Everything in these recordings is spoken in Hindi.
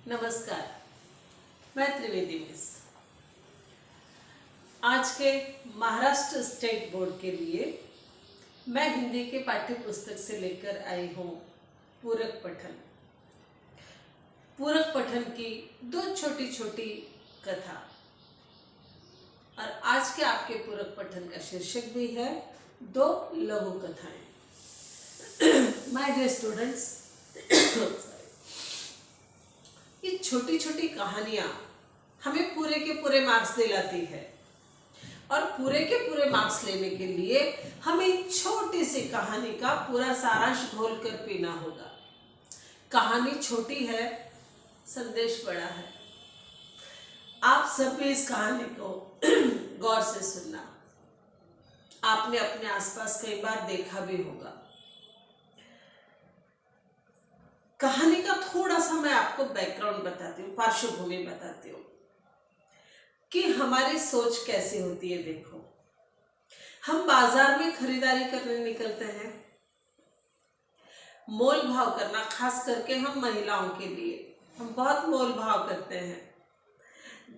नमस्कार, मैं त्रिवेदी मिस। आज के महाराष्ट्र स्टेट बोर्ड के लिए मैं हिंदी के पाठ्य पुस्तक से लेकर आई हूँ पूरक पठन। पूरक पठन की दो छोटी छोटी कथा। और आज के आपके पूरक पठन का शीर्षक भी है दो लघु कथाएं। माय डियर स्टूडेंट्स, ये छोटी छोटी कहानियां हमें पूरे के पूरे मार्क्स दिलाती है और पूरे के पूरे मार्क्स लेने के लिए हमें छोटी सी कहानी का पूरा सारांश घोल कर पीना होगा। कहानी छोटी है, संदेश बड़ा है। आप सब भी इस कहानी को गौर से सुनना। आपने अपने आसपास कई बार देखा भी होगा। कहानी का थोड़ा सा मैं आपको बैकग्राउंड बताती हूँ, पार्श्वभूमि बताती हूँ कि हमारी सोच कैसी होती है। देखो, हम बाजार में खरीदारी करने निकलते हैं। मोल भाव करना, खास करके हम महिलाओं के लिए हम बहुत मोल भाव करते हैं।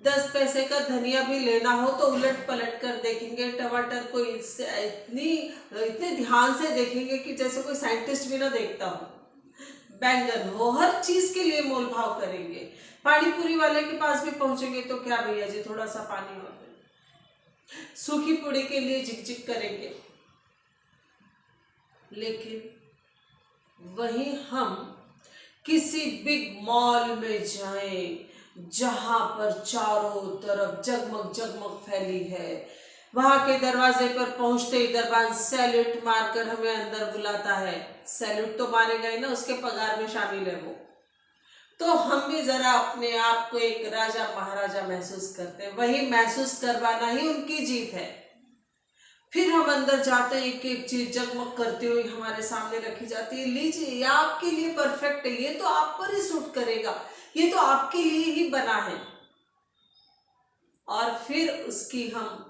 10 पैसे का धनिया भी लेना हो तो उलट पलट कर देखेंगे। टमाटर को इतने ध्यान से देखेंगे कि जैसे कोई साइंटिस्ट भी ना देखता हो। बैंगन हो, हर चीज के लिए मोल भाव करेंगे। पानी पूरी वाले के पास भी पहुंचेंगे तो क्या भैया जी थोड़ा सा पानी और दे। सूखी पूरी के लिए झिकझिक करेंगे। लेकिन वही हम किसी बिग मॉल में जाएं जहां पर चारों तरफ जगमग जगमग फैली है, वहां के दरवाजे पर पहुंचते ही दरबान सैल्यूट मारकर हमें अंदर बुलाता है। सैल्यूट तो मारेगा ही ना, उसके पगार में शामिल है वो। तो हम भी जरा अपने आप को एक राजा महाराजा महसूस करते हैं। वही महसूस करवाना ही उनकी जीत है। फिर हम अंदर जाते हैं, एक एक चीज जगमग करती हुई हमारे सामने रखी जाती है। लीजिए, ये आपके लिए परफेक्ट है, ये तो आप पर ही सूट करेगा, ये तो आपके लिए ही बना है। और फिर उसकी हम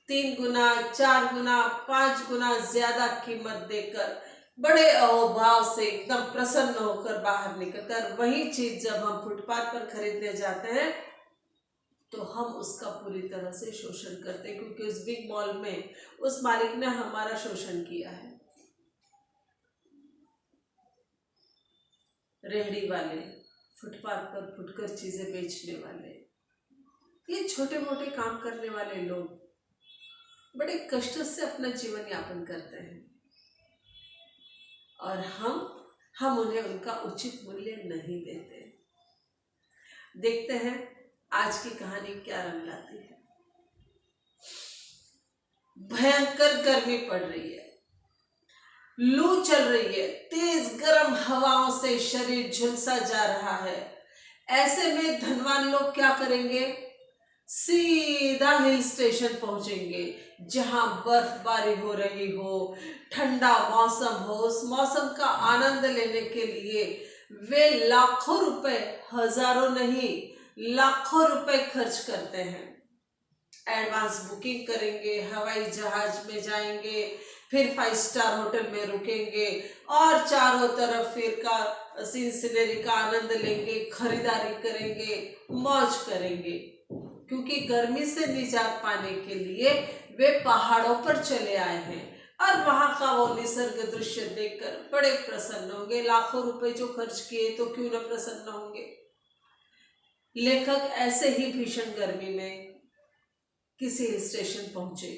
3 गुना, 4 गुना, 5 गुना ज्यादा कीमत देकर बड़े अहोभाव से एकदम प्रसन्न होकर बाहर निकलकर वही चीज जब हम फुटपाथ पर खरीदने जाते हैं तो हम उसका पूरी तरह से शोषण करते हैं, क्योंकि उस बिग मॉल में उस मालिक ने हमारा शोषण किया है। रेहड़ी वाले, फुटपाथ पर फुटकर चीजें बेचने वाले, ये छोटे मोटे काम करने वाले लोग बड़े कष्ट से अपना जीवन यापन करते हैं और हम उन्हें उनका उचित मूल्य नहीं देते। देखते हैं आज की कहानी क्या रंग लाती है। भयंकर गर्मी पड़ रही है, लू चल रही है, तेज गर्म हवाओं से शरीर झुलसा जा रहा है। ऐसे में धनवान लोग क्या करेंगे? सीधा हिल स्टेशन पहुंचेंगे जहां बर्फबारी हो रही हो, ठंडा मौसम हो। उस मौसम का आनंद लेने के लिए वे लाखों रुपए, हजारों नहीं लाखों रुपए खर्च करते हैं। एडवांस बुकिंग करेंगे, हवाई जहाज में जाएंगे, फिर 5 स्टार होटल में रुकेंगे और चारों तरफ फिर का सीनरी का आनंद लेंगे, खरीदारी करेंगे, मौज करेंगे। क्योंकि गर्मी से निजात पाने के लिए वे पहाड़ों पर चले आए हैं और वहां का वो निसर्ग दृश्य देखकर बड़े प्रसन्न होंगे। लाखों रुपए जो खर्च किए तो क्यों न प्रसन्न होंगे। लेखक ऐसे ही भीषण गर्मी में किसी हिल स्टेशन पहुंचे,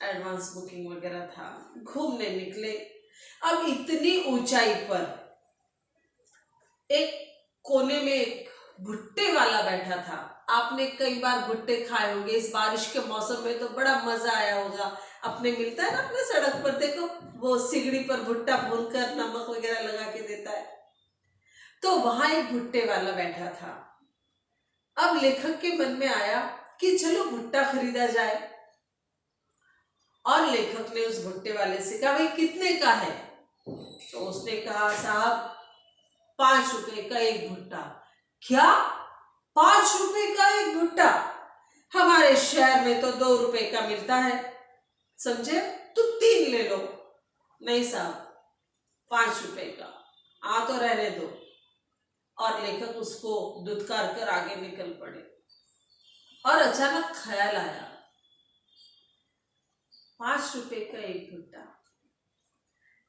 एडवांस बुकिंग वगैरह था, घूमने निकले। अब इतनी ऊंचाई पर एक कोने में एक भुट्टे वाला बैठा था। आपने कई बार भुट्टे खाए होंगे, इस बारिश के मौसम में तो बड़ा मजा आया होगा। अपने मिलता है ना अपने सड़क पर, देखो वो सिगड़ी पर भुट्टा भूनकर नमक वगैरह लगा के देता है। तो वहां एक भुट्टे वाला बैठा था। अब लेखक के मन में आया कि चलो भुट्टा खरीदा जाए। और लेखक ने उस भुट्टे वाले से कहा, भाई कितने का है? तो उसने कहा, साहब 5 रुपए का एक भुट्टा। क्या 5 रुपए का एक भुट्टा? हमारे शहर में तो 2 रुपए का मिलता है, समझे? तुम 3 ले लो। नहीं साहब, 5 रुपए का। तो रहने दो। और लेखक उसको दुत्कार कर आगे निकल पड़े। और अचानक ख्याल आया, 5 रुपए का एक भुट्टा,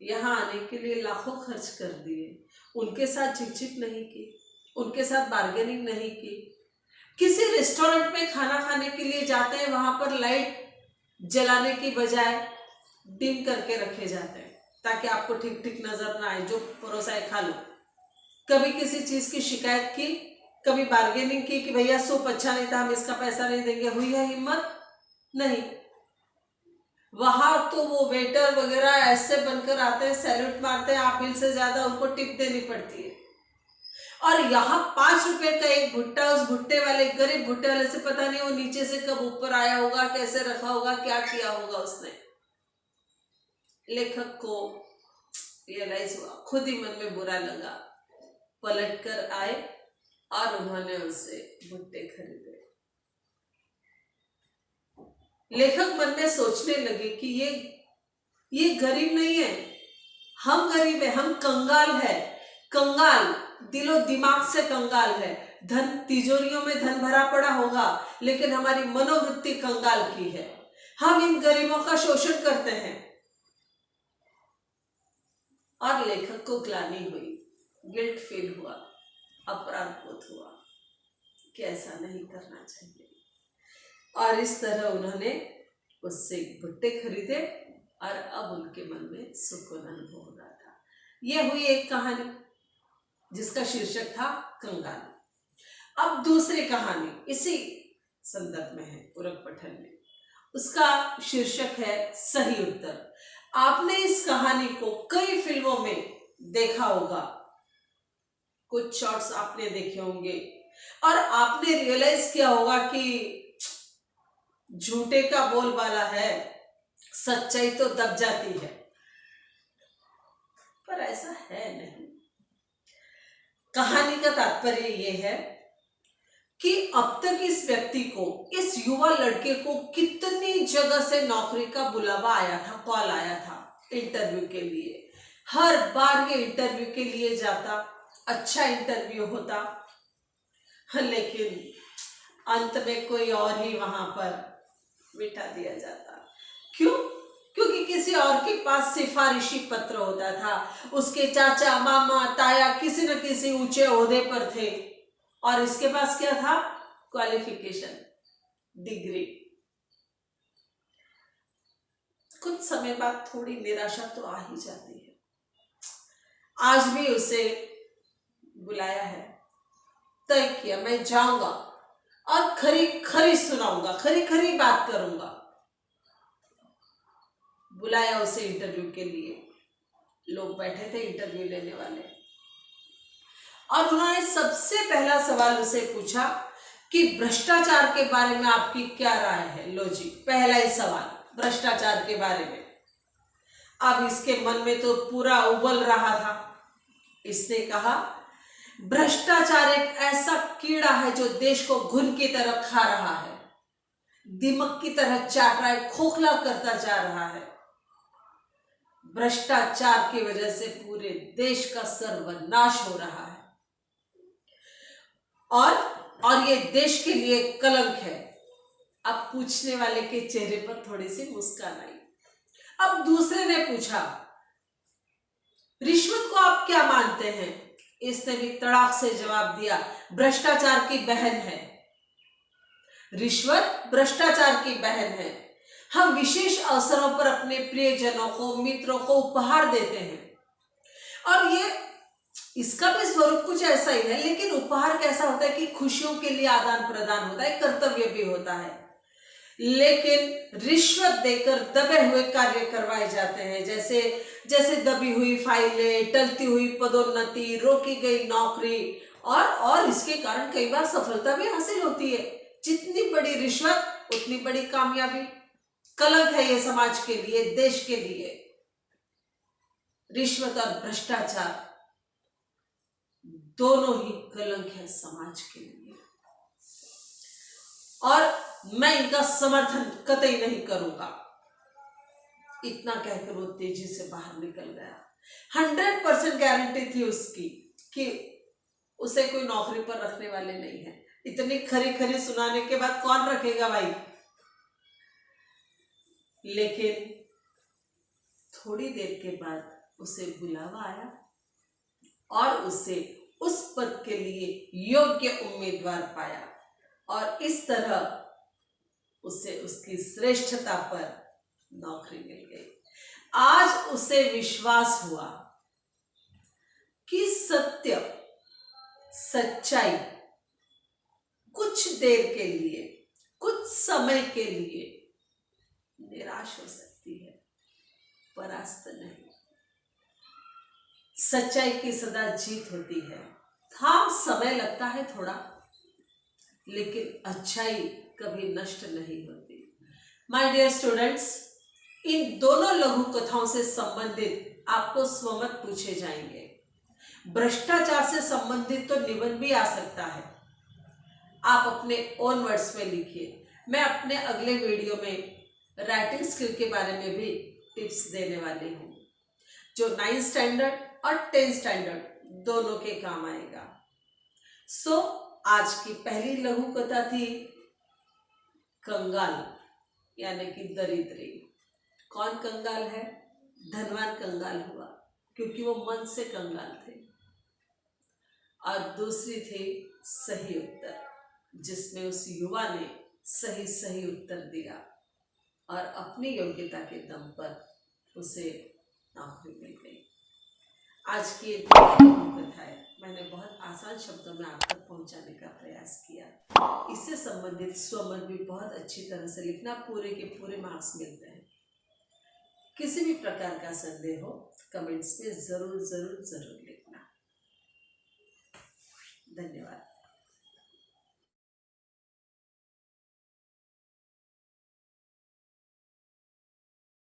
यहाँ आने के लिए लाखों खर्च कर दिए, उनके साथ झिकझिक नहीं की, उनके साथ बार्गेनिंग नहीं की। किसी रेस्टोरेंट में खाना खाने के लिए जाते हैं, वहां पर लाइट जलाने की बजाय डिम करके रखे जाते हैं ताकि आपको ठीक ठीक नजर ना आए, जो परोसा है खा लो। कभी किसी चीज की शिकायत की, कभी बार्गेनिंग की कि भैया सूप अच्छा नहीं था, हम इसका पैसा नहीं देंगे, हुई है हिम्मत? नहीं। वहां तो वो वेटर वगैरह ऐसे बनकर आते हैं, सैल्यूट मारते हैं, आप बिल से ज्यादा उनको टिप देनी पड़ती है। और यहाँ 5 रुपए का एक भुट्टा, उस भुट्टे वाले, गरीब भुट्टे वाले से पता नहीं वो नीचे से कब ऊपर आया होगा, कैसे रखा होगा, क्या किया होगा उसने। लेखक को रियलाइज हुआ, खुद ही मन में बुरा लगा, पलट कर आए और उन्होंने उससे भुट्टे खरीदे। लेखक मन में सोचने लगे कि ये गरीब नहीं है, हम गरीब है, हम कंगाल है, कंगाल, दिलो दिमाग से कंगाल है। धन, तिजोरियों में धन भरा पड़ा होगा, लेकिन हमारी मनोवृत्ति कंगाल की है। हम इन गरीबों का शोषण करते हैं। और लेखक को ग्लानि हुई, गिल्ट फील हुआ, अपराध बोध हुआ कि ऐसा नहीं करना चाहिए। और इस तरह उन्होंने उससे भुट्टे खरीदे और अब उनके मन में सुकून अनुभव हो रहा था। यह हुई एक कहानी जिसका शीर्षक था कंगाल। अब दूसरी कहानी इसी संदर्भ में है, पूरक पठन में, उसका शीर्षक है सही उत्तर। आपने इस कहानी को कई फिल्मों में देखा होगा, कुछ शॉट्स आपने देखे होंगे और आपने रियलाइज किया होगा कि झूठे का बोलबाला है, सच्चाई तो दब जाती है, पर ऐसा है नहीं। कहानी का तात्पर्य यह है कि अब तक इस व्यक्ति को, इस युवा लड़के को कितनी जगह से नौकरी का बुलावा आया था, कॉल आया था इंटरव्यू के लिए। हर बार ये इंटरव्यू के लिए जाता, अच्छा इंटरव्यू होता, लेकिन अंत में कोई और ही वहां पर बिठा दिया जाता। क्यों? क्योंकि किसी और के पास सिफारिशी पत्र होता था, उसके चाचा, मामा, ताया किसी न किसी ऊंचे ओहदे पर थे और इसके पास क्या था? Qualification, degree. कुछ समय बाद थोड़ी निराशा तो आ ही जाती है। आज भी उसे बुलाया है, तय किया मैं जाऊंगा और खरी खरी सुनाऊंगा, खरी खरी बात करूंगा। बुलाया उसे इंटरव्यू के लिए, लोग बैठे थे इंटरव्यू लेने वाले, और उन्होंने सबसे पहला सवाल उसे पूछा कि भ्रष्टाचार के बारे में आपकी क्या राय है। लो जी, पहला ही सवाल भ्रष्टाचार के बारे में। अब इसके मन में तो पूरा उबल रहा था। इसने कहा, भ्रष्टाचार एक ऐसा कीड़ा है जो देश को घुन की तरह खा रहा है, दीमक की तरह चाट रहा है, खोखला करता जा रहा है। भ्रष्टाचार की वजह से पूरे देश का सर्वनाश हो रहा है और ये देश के लिए कलंक है। अब पूछने वाले के चेहरे पर थोड़ी सी मुस्कान आई। अब दूसरे ने पूछा, रिश्वत को आप क्या मानते हैं? इसने भी तड़ाक से जवाब दिया, भ्रष्टाचार की बहन है। रिश्वत भ्रष्टाचार की बहन है। हम विशेष अवसरों पर अपने प्रियजनों को, मित्रों को उपहार देते हैं और इसका भी स्वरूप कुछ ऐसा ही है, लेकिन उपहार कैसा होता है कि खुशियों के लिए आदान प्रदान होता है, कर्तव्य भी होता है। लेकिन रिश्वत देकर दबे हुए कार्य करवाए जाते हैं, जैसे दबी हुई फाइलें, टलती हुई पदोन्नति, रोकी गई नौकरी, और इसके कारण कई बार सफलता भी हासिल होती है। जितनी बड़ी रिश्वत उतनी बड़ी कामयाबी। कलंक है ये समाज के लिए, देश के लिए। रिश्वत और भ्रष्टाचार दोनों ही कलंक है समाज के लिए, और मैं इनका समर्थन कतई नहीं करूंगा। इतना कहकर वो तेजी से बाहर निकल गया। 100% गारंटी थी उसकी कि उसे कोई नौकरी पर रखने वाले नहीं है। इतनी खरी खरी सुनाने के बाद कौन रखेगा भाई। लेकिन थोड़ी देर के बाद उसे बुलावा आया और उसे उस पद के लिए योग्य उम्मीदवार पाया और इस तरह उसे उसकी श्रेष्ठता पर नौकरी मिल गई। आज उसे विश्वास हुआ कि सत्य सच्चाई कुछ देर के लिए, कुछ समय के लिए निराश हो सकती है, परास्त नहीं। सच्चाई की सदा जीत होती है। हाँ, समय लगता है थोड़ा, लेकिन अच्छाई कभी नष्ट नहीं होती। माय डियर स्टूडेंट्स, इन दोनों लघु कथाओं से संबंधित आपको स्वमत पूछे जाएंगे। भ्रष्टाचार से संबंधित तो निबंध भी आ सकता है, आप अपने ओन वर्ड्स में लिखिए। मैं अपने अगले वीडियो में राइटिंग स्किल के बारे में भी टिप्स देने वाली हूँ, जो 9th स्टैंडर्ड और 10th स्टैंडर्ड दोनों के काम आएगा। सो आज की पहली लघु कथा थी कंगाल यानी कि दरिद्री। कौन कंगाल है? धनवान कंगाल हुआ क्योंकि वो मन से कंगाल थे। और दूसरी थी सही उत्तर, जिसमें उस युवा ने सही उत्तर दिया और अपनी योग्यता के दम पर उसे नौकरी मिल गई। आज की ये कथा है, मैंने बहुत आसान शब्दों में आप तक पहुंचाने का प्रयास किया। इससे संबंधित स्वमत भी बहुत अच्छी तरह से लिखना, पूरे के पूरे मार्क्स मिलते हैं। किसी भी प्रकार का संदेह हो कमेंट्स में जरूर लिखना। धन्यवाद।